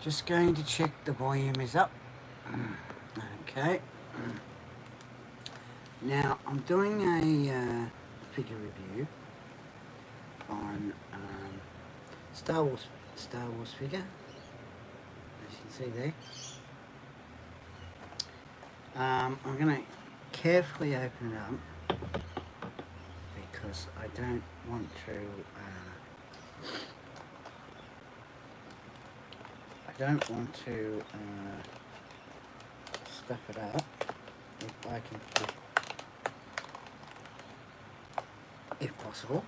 Just going to check the volume is up. Okay. Now I'm doing a figure review on Star Wars figure, as you can see there. I'm going to carefully open it up because I don't want to. Stuff it up. If I can, if possible.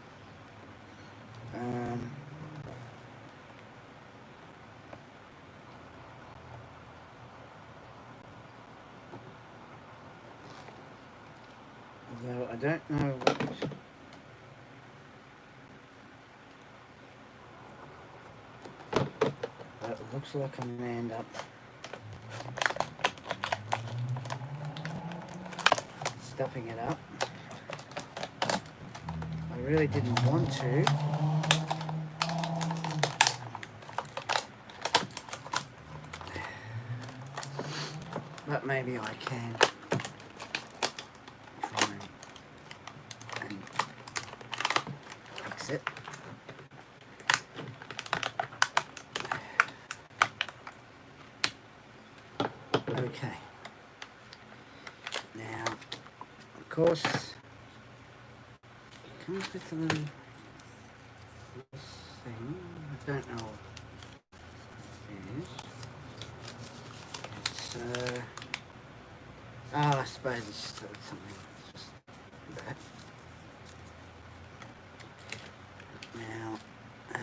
Although I don't know what. But it looks like I'm going to end up stuffing it up. I really didn't want to. But maybe I can try and fix it. Okay. Now, of course, it comes with a little thing. I don't know what it is. It's I suppose it's just something. It's just that. Now, I'm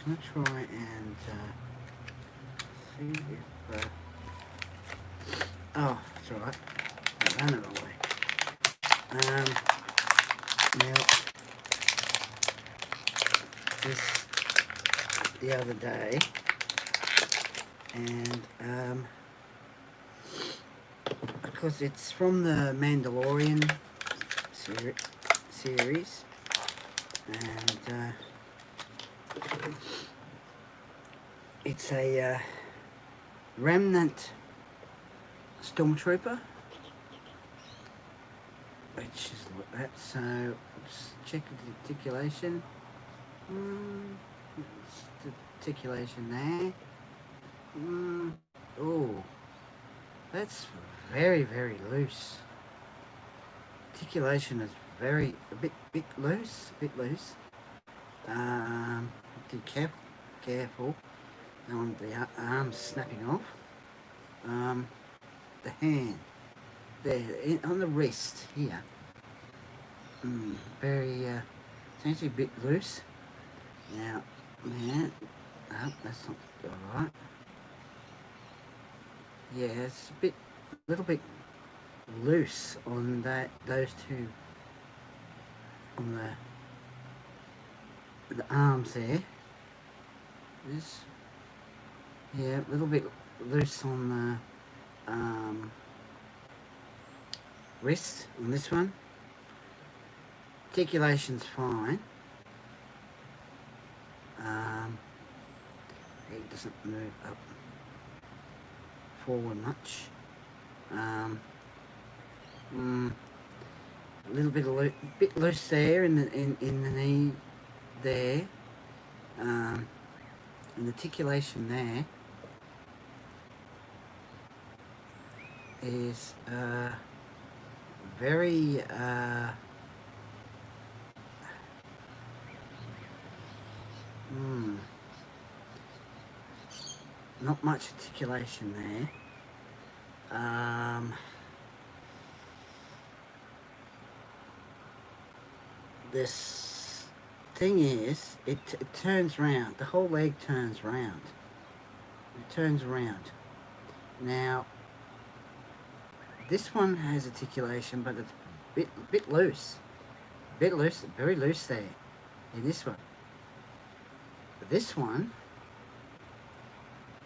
going to try and see if. Oh, that's all right. I ran it away. Now, this the other day, and because it's from the Mandalorian series, and it's a remnant stormtrooper, which is like that. So let's check the articulation. The articulation there. Oh, that's very, very loose. Articulation is a bit loose. Be careful. I don't want the arms snapping off. The hand there on the wrist here. Seems to be a bit loose. Now, that's not all right. Yeah, it's a little bit loose on those two, on the arms there. Yeah, a little bit loose on the wrist on this one. Articulation's fine. It doesn't move up forward much. A little bit loose there in the knee there. And the articulation there is very not much articulation there. This thing is, it turns round. The whole leg turns round. It turns around. Now, this one has articulation, but it's a bit loose. Very loose there in this one. But this one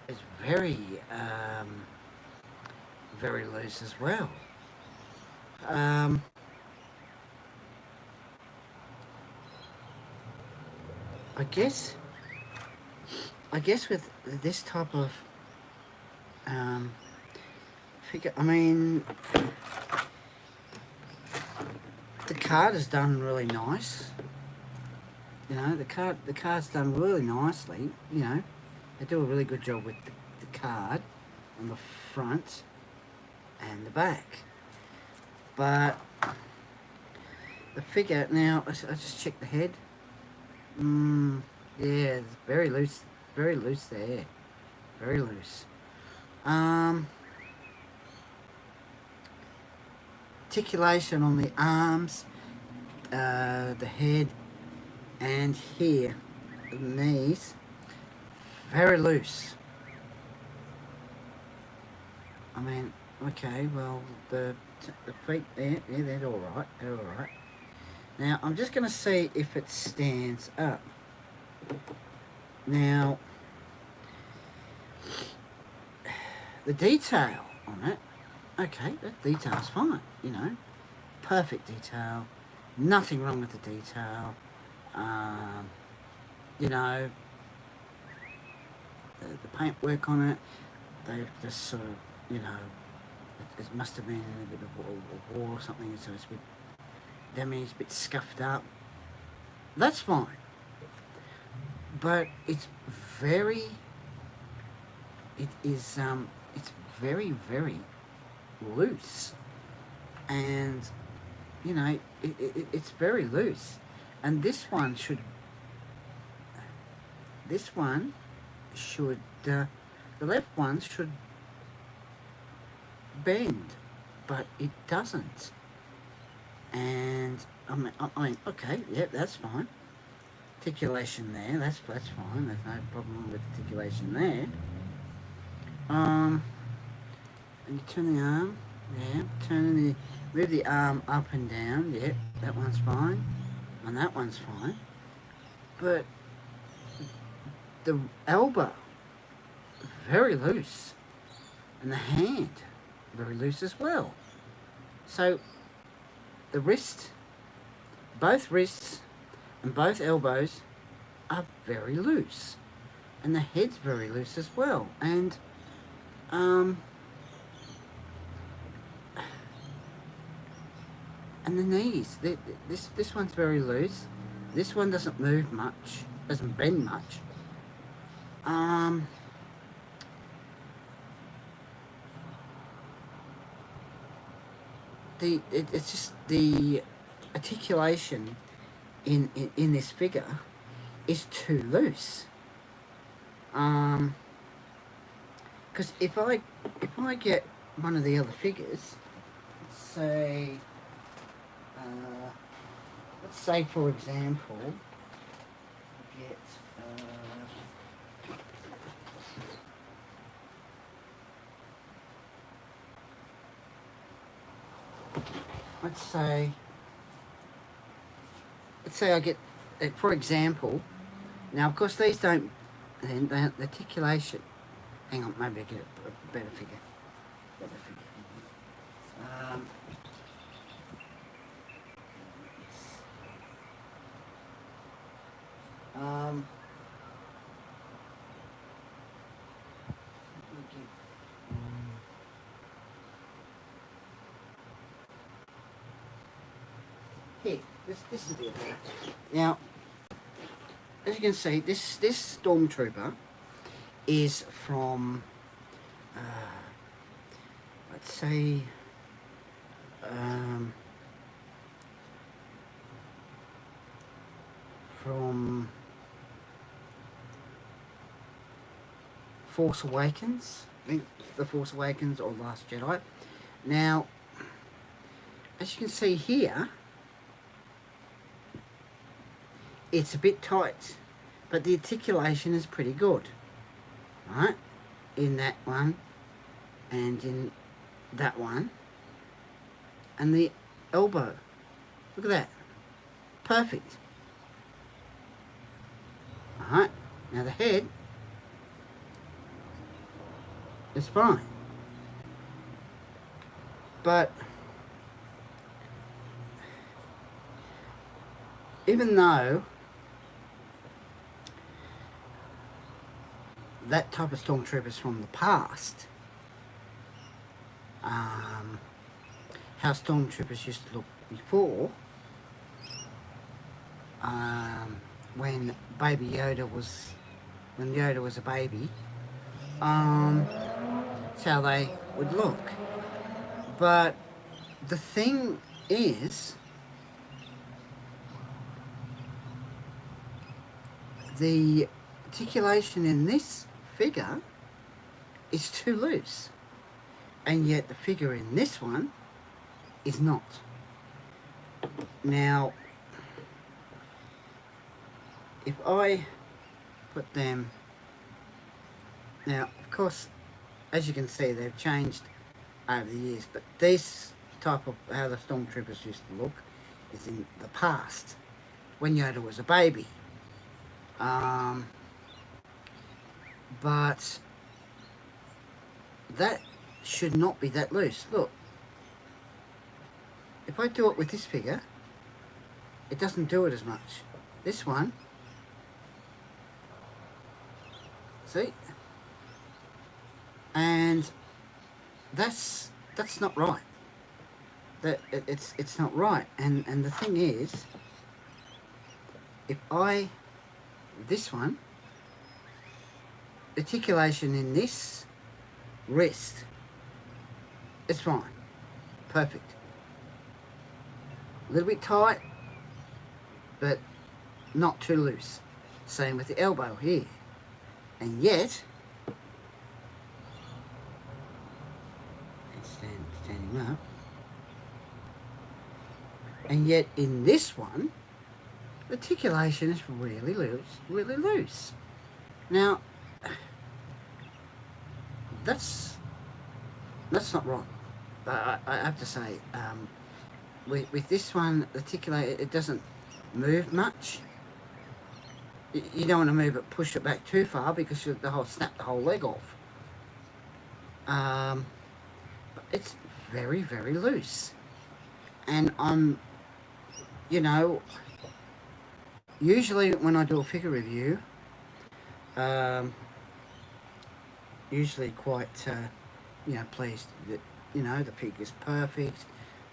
is very loose as well. I guess with this type of figure, I mean, the card is done really nice. You know, the card's done really nicely. You know, they do a really good job with the card on the front and the back. But the figure, now, I just checked the head. Yeah, it's very loose there. Very loose. Articulation on the arms, the head, and here, the knees, very loose. I mean, okay, well, the feet there, yeah, they're all right. They're all right. Now, I'm just going to see if it stands up. Now, the detail on it, okay, that detail's fine, you know. Perfect detail. Nothing wrong with the detail. You know, the paintwork on it, they've just sort of, you know, it must have been in a bit of war or something, so it's a bit damaged, a bit scuffed up. That's fine. But it's very, it's very, very loose. And, you know, it's very loose. And this one should, the left one should bend, but it doesn't. And I mean, okay, yeah, that's fine. Articulation there, that's fine. There's no problem with articulation there. And you turn the arm, yeah, move the arm up and down, yeah, that one's fine, and that one's fine. But the elbow, very loose, and the hand, very loose as well. So the wrist, both wrists and both elbows are very loose, and the head's very loose as well. And and the knees, this one's very loose. This one doesn't move much, doesn't bend much. It's just the articulation in this figure is too loose. Because if I get one of the other figures, say, let's say for example, get let's say I get, for example, now of course these don't, the articulation, hang on, maybe I get a better figure. Here, this is the idea. Now, as you can see, this stormtrooper is from, let's say, from Force Awakens, I think The Force Awakens or Last Jedi. Now, as you can see here, it's a bit tight, but the articulation is pretty good, right? In that one, and in that one, and the elbow, look at that, perfect. Alright, now the head is fine, but even though that type of stormtroopers from the past, how stormtroopers used to look before, when Baby Yoda was, when Yoda was a baby, that's how they would look. But the thing is, the articulation in this figure is too loose, and yet the figure in this one is not. Now, if I put them, now of course, as you can see, they've changed over the years, but this type of how the stormtroopers used to look is in the past, when Yoda was a baby. But that should not be that loose. Look, if I do it with this figure, it doesn't do it as much. This one, see? And that's not right. It's not right. And the thing is, if this one, articulation in this wrist, it's fine, perfect. A little bit tight, but not too loose. Same with the elbow here. And yet, standing up, and yet in this one, the articulation is really loose. Now, that's not right. I have to say, with this one, it doesn't move much. You don't want to move it, push it back too far, because you'll snap the whole leg off. But it's very loose, and I'm, usually when I do a figure review, usually quite, pleased that, the figure's perfect,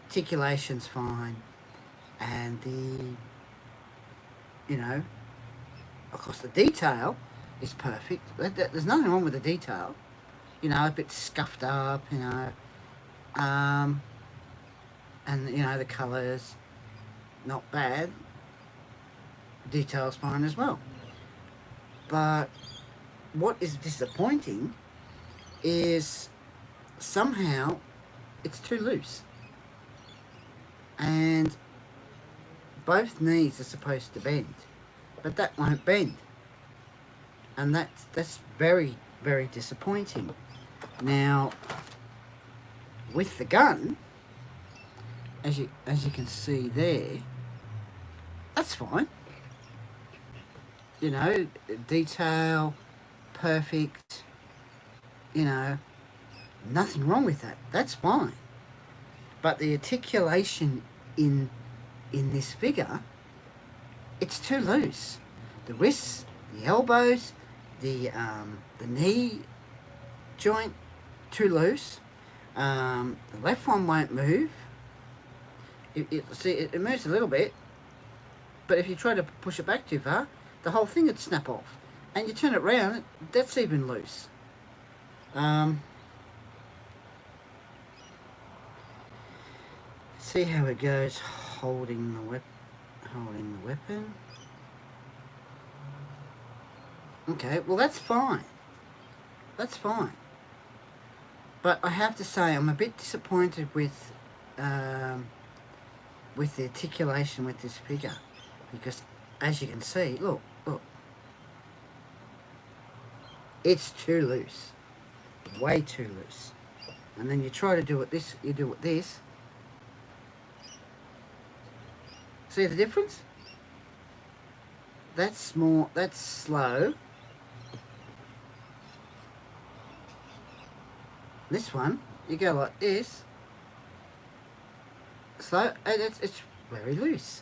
articulation's fine, and of course the detail is perfect. There's nothing wrong with the detail, a bit scuffed up, and, the colours, not bad. Detail's fine as well. But what is disappointing is somehow it's too loose. And both knees are supposed to bend, but that won't bend. And that's very disappointing. Now, with the gun, as you can see there, that's fine. Detail, perfect, nothing wrong with that. That's fine. But the articulation in this figure, it's too loose. The wrists, the elbows, the knee joint, too loose. The left one won't move. It moves a little bit, but if you try to push it back too far, the whole thing would snap off. And you turn it round, that's even loose. See how it goes holding the weapon. Okay, well that's fine. That's fine. But I have to say, I'm a bit disappointed with the articulation with this figure, because as you can see, look, it's too loose, way too loose. And then you try to do it this, see the difference? That's slow. This one, you go like this, slow, and it's very loose.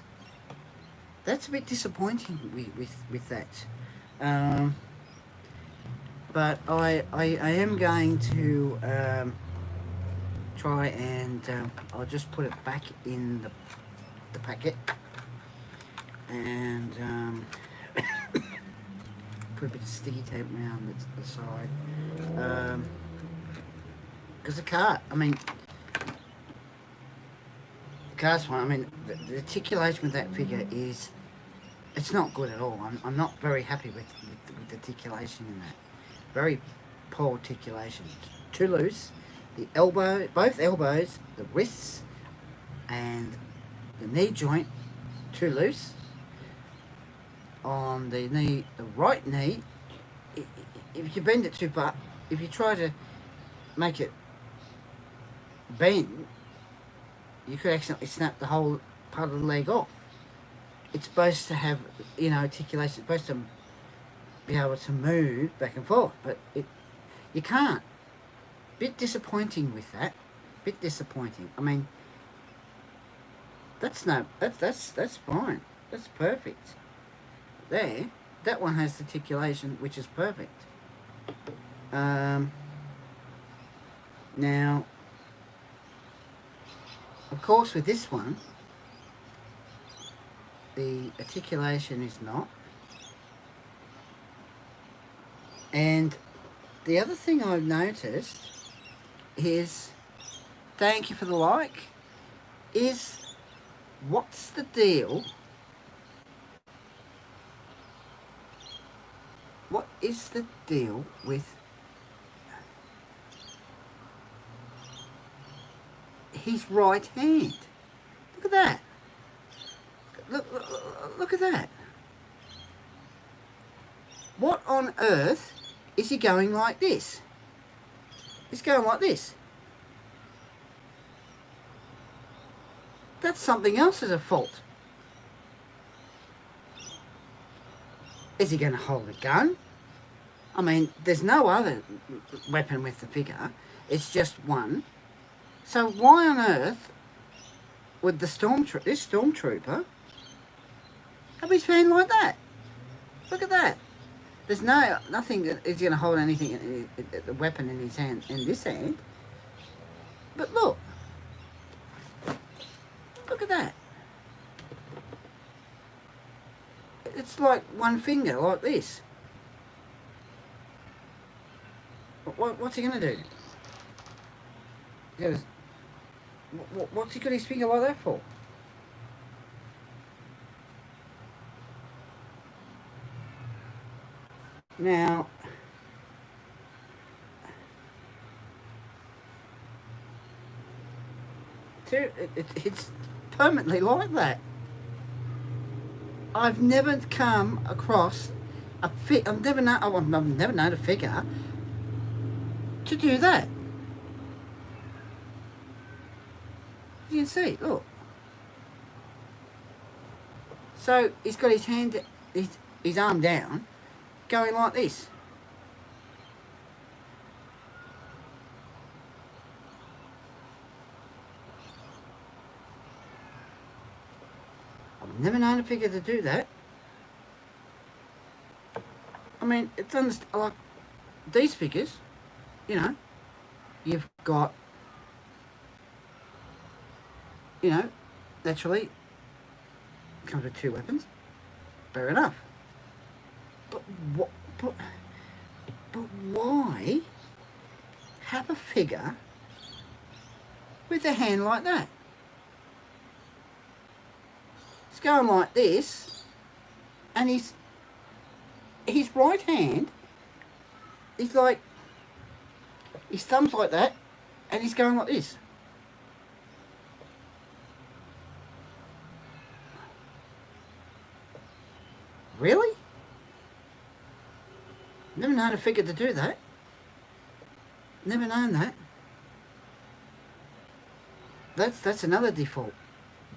That's a bit disappointing with that. but I am going to try and I'll just put it back in the packet and put a bit of sticky tape around the side because the car, I mean, the car's fine. I mean, the articulation with that figure is, it's not good at all. I'm not very happy with the articulation in that. Very poor articulation. It's too loose. The elbow, both elbows, the wrists, and the knee joint, too loose. On the knee, the right knee, if you bend it too far, if you try to make it bend, you could accidentally snap the whole part of the leg off. It's supposed to have, you know, articulation. It's supposed to be able to move back and forth, but you can't. Bit disappointing with that. Bit disappointing. I mean, that's fine. That's perfect. There, that one has articulation, which is perfect. Now, of course, with this one, the articulation is not. And the other thing I've noticed is, thank you for the like, is what's the deal? What is the deal with his right hand? Look at that. Look at that. What on earth is he going like this? He's going like this. That's something else as a fault. Is he going to hold a gun? I mean, there's no other weapon with the figure. It's just one. So why on earth would this stormtrooper have his hand like that? Look at that. There's nothing that is going to hold anything, a weapon in his hand, in this hand. But look. Look at that. It's like one finger, like this. What's he going to do? What's he got his finger like that for? Now, it's permanently like that. I've never come across I've never known a figure to do that. You can see, look. So he's got his hand, his arm down, going like this. I've never known a figure to do that. I mean, it's like these figures, you know, you've got, you know, naturally comes with two weapons. Fair enough. But what? But why have a figure with a hand like that? It's going like this, and his right hand is like, his thumb's like that, and he's going like this. Really? Never known a figure to do that. Never known that. That's another default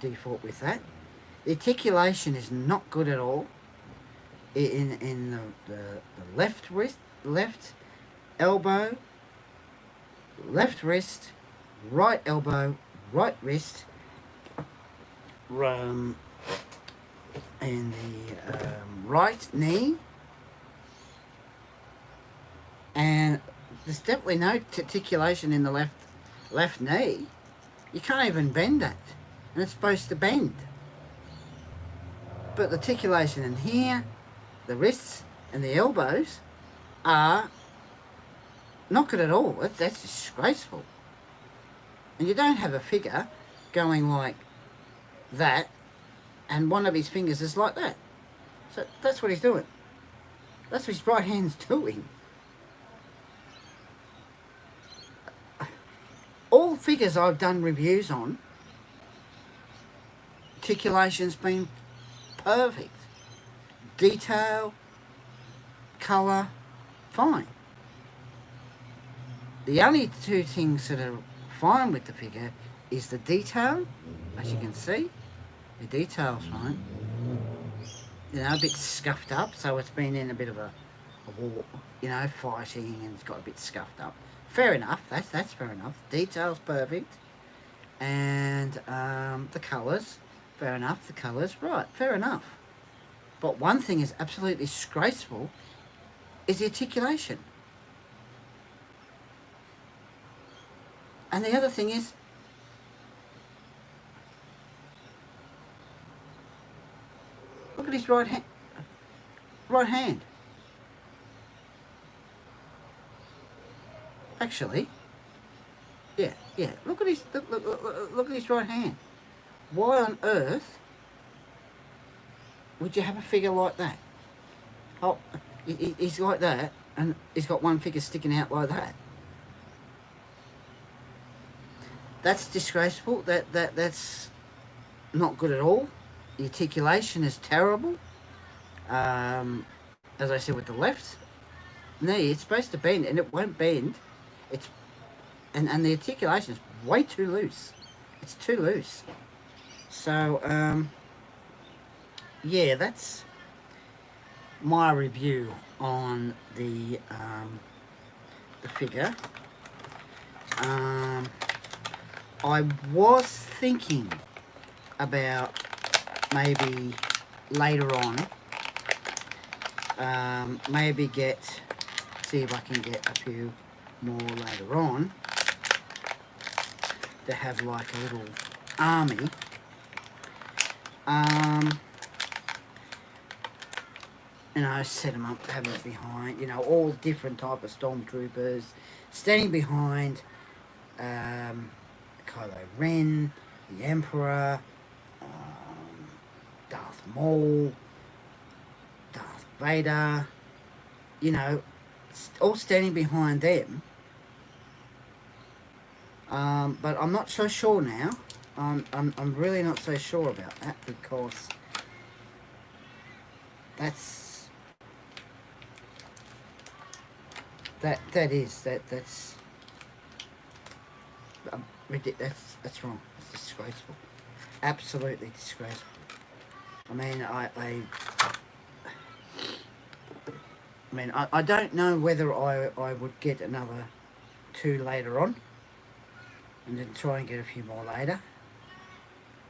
with that. The articulation is not good at all. In the left wrist, left elbow, left wrist, right elbow, right wrist, and the right knee, And there's definitely no articulation in the left knee. You can't even bend it, and it's supposed to bend. But the articulation in here, the wrists and the elbows are not good at all. That's disgraceful. And you don't have a figure going like that, and one of his fingers is like that. So that's what he's doing. That's what his right hand's doing. All figures I've done reviews on, articulation's been perfect. Detail, colour, fine. The only two things that are fine with the figure is the detail, as you can see. The detail's fine. You know, a bit scuffed up, so it's been in a bit of a war, you know, fighting, and it's got a bit scuffed up. Fair enough, that's fair enough. Detail's perfect. And the colours, fair enough, the colours, right, fair enough. But one thing is absolutely disgraceful is the articulation. And the other thing is, look at his right hand. Actually, yeah. Look at his right hand. Why on earth would you have a figure like that? Oh, he's like that, and he's got one figure sticking out like that. That's disgraceful. That's not good at all. The articulation is terrible. As I said, with the left knee, it's supposed to bend, and it won't bend. It's and the articulation is way too loose. It's too loose. So yeah, that's my review on the figure. I was thinking about maybe later on, maybe see if I can get a few more later on to have like a little army. You know, set them up, have it behind, you know, all different type of stormtroopers standing behind Kylo Ren, the Emperor, Darth Maul, Darth Vader, you know, all standing behind them. But I'm not so sure now. I'm really not so sure about that, because that's that's wrong. It's disgraceful. Absolutely disgraceful. I mean, I don't know whether I would get another two later on, and then try and get a few more later,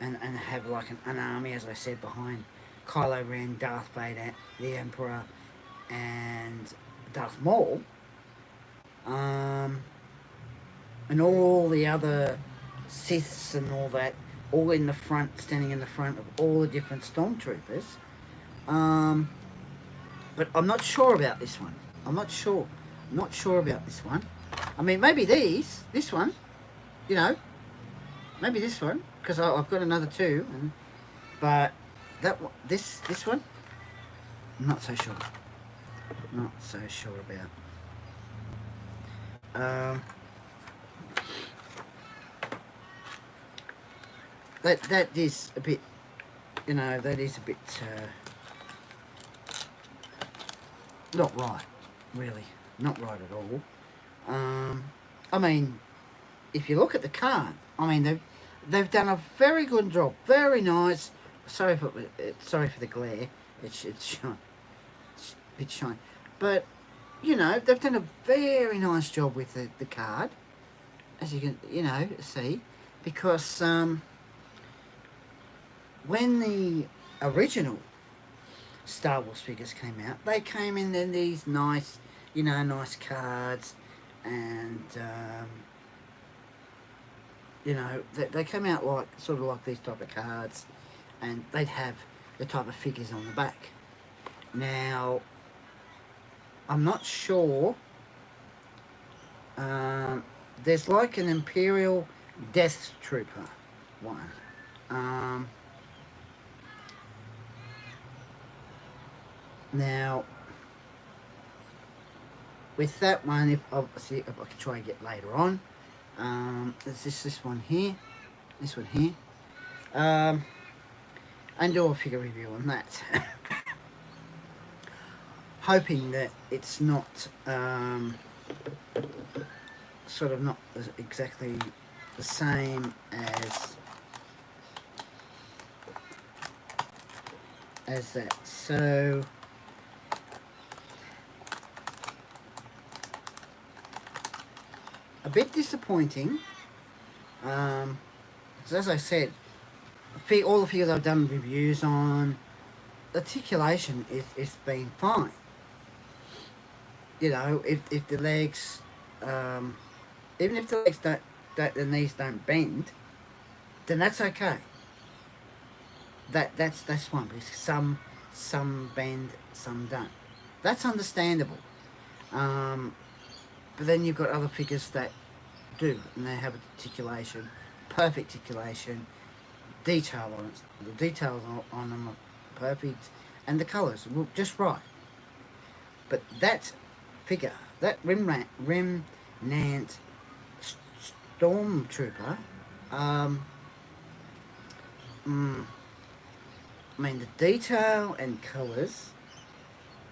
and have like an army, as I said, behind Kylo Ren, Darth Vader, the Emperor, and Darth Maul, and all the other Siths and all that, all in the front, standing in the front of all the different stormtroopers. But I'm not sure about this one. I'm not sure about this one. I mean, maybe this one, you know, maybe this one, because I've got another two, but this one, I'm not so sure. Not so sure about. That is a bit, you know, that is a bit not right, really, not right at all. I mean, if you look at the card, I mean, they've done a very good job, very nice. Sorry for the glare. It's shine, it's a bit shine, but you know, they've done a very nice job with the card, as you can, you know, see, because when the original Star Wars figures came out, they came in these nice you know, nice cards, and you know, they came out like sort of like these type of cards, and they'd have the type of figures on the back. Now, I'm not sure. Um, there's like an Imperial Death Trooper one. Um, Now, with that one, if obviously if I could try and get later on, there's this one here, this one here, and do a figure review on that. Hoping that it's not sort of not exactly the same as that. So a bit disappointing. 'Cause as I said, all the figures I've done reviews on, articulation is been fine. You know, if the legs, even if the legs the knees don't bend, then that's okay. That's fine, because some bend, some don't. That's understandable. But then you've got other figures that do, and they have articulation, perfect articulation, detail on it. The details on them are perfect, and the colours were just right. But that figure, that Remnant Stormtrooper, I mean, the detail and colours,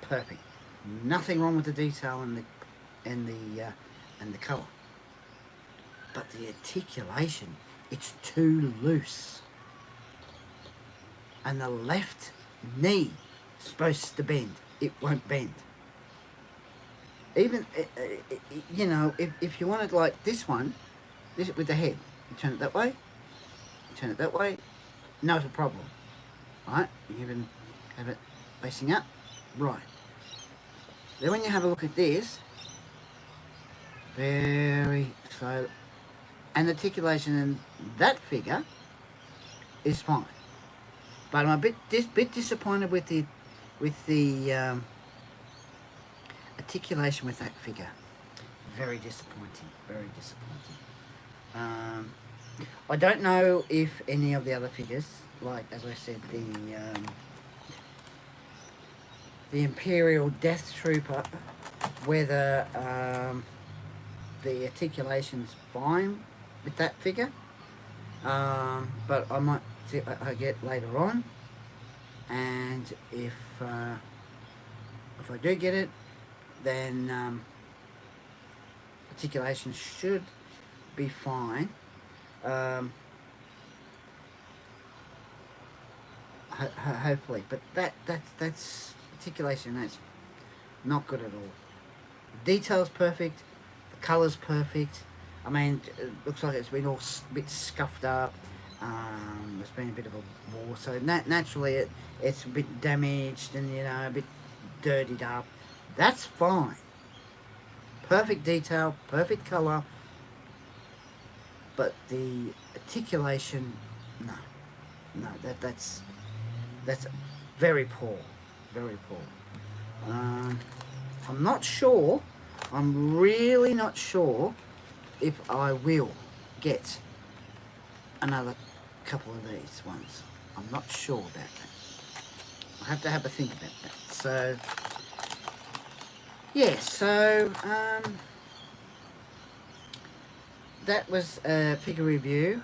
perfect. Nothing wrong with the detail and the colour. But the articulation, it's too loose. And the left knee is supposed to bend. It won't bend. Even, you know, if you wanted like this one, this with the head, you turn it that way, you turn it that way, not a problem. Right? You even have it facing up. Right. Then when you have a look at this, very slow, and articulation in that figure is fine. But I'm a bit disappointed with the articulation with that figure. Very disappointing. Very disappointing. I don't know if any of the other figures, like as I said, the Imperial Death Trooper, whether the articulation's fine with that figure, but I might see I get later on, and if I do get it, then articulation should be fine. Hopefully, but that's articulation. That's not good at all. Detail's perfect. The colour's perfect. I mean, it looks like it's been all a bit scuffed up. There's been a bit of a war, so naturally it's a bit damaged and, you know, a bit dirtied up. That's fine. Perfect detail, perfect colour, but the articulation, no, that's very poor, very poor. I'm not sure. I'm really not sure if I will get another couple of these ones. I'm not sure about that. I have to have a think about that. So, yeah, so that was a figure review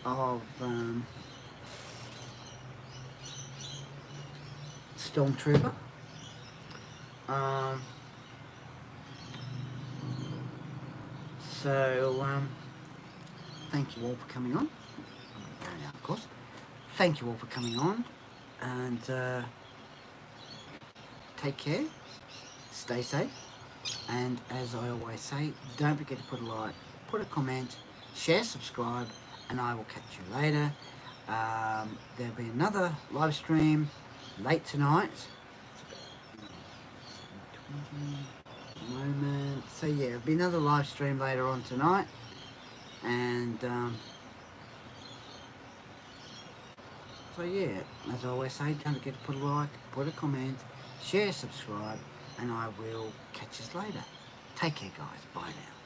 of Stormtrooper. Thank you all for coming on. Now, of course. Thank you all for coming on, and take care, stay safe, and as I always say, don't forget to put a like, put a comment, share, subscribe, and I will catch you later. There'll be another live stream late tonight. Moment. So yeah, there'll be another live stream later on tonight, and so yeah, as I always say, don't forget to put a like, put a comment, share, subscribe, and I will catch us later. Take care, guys. Bye now.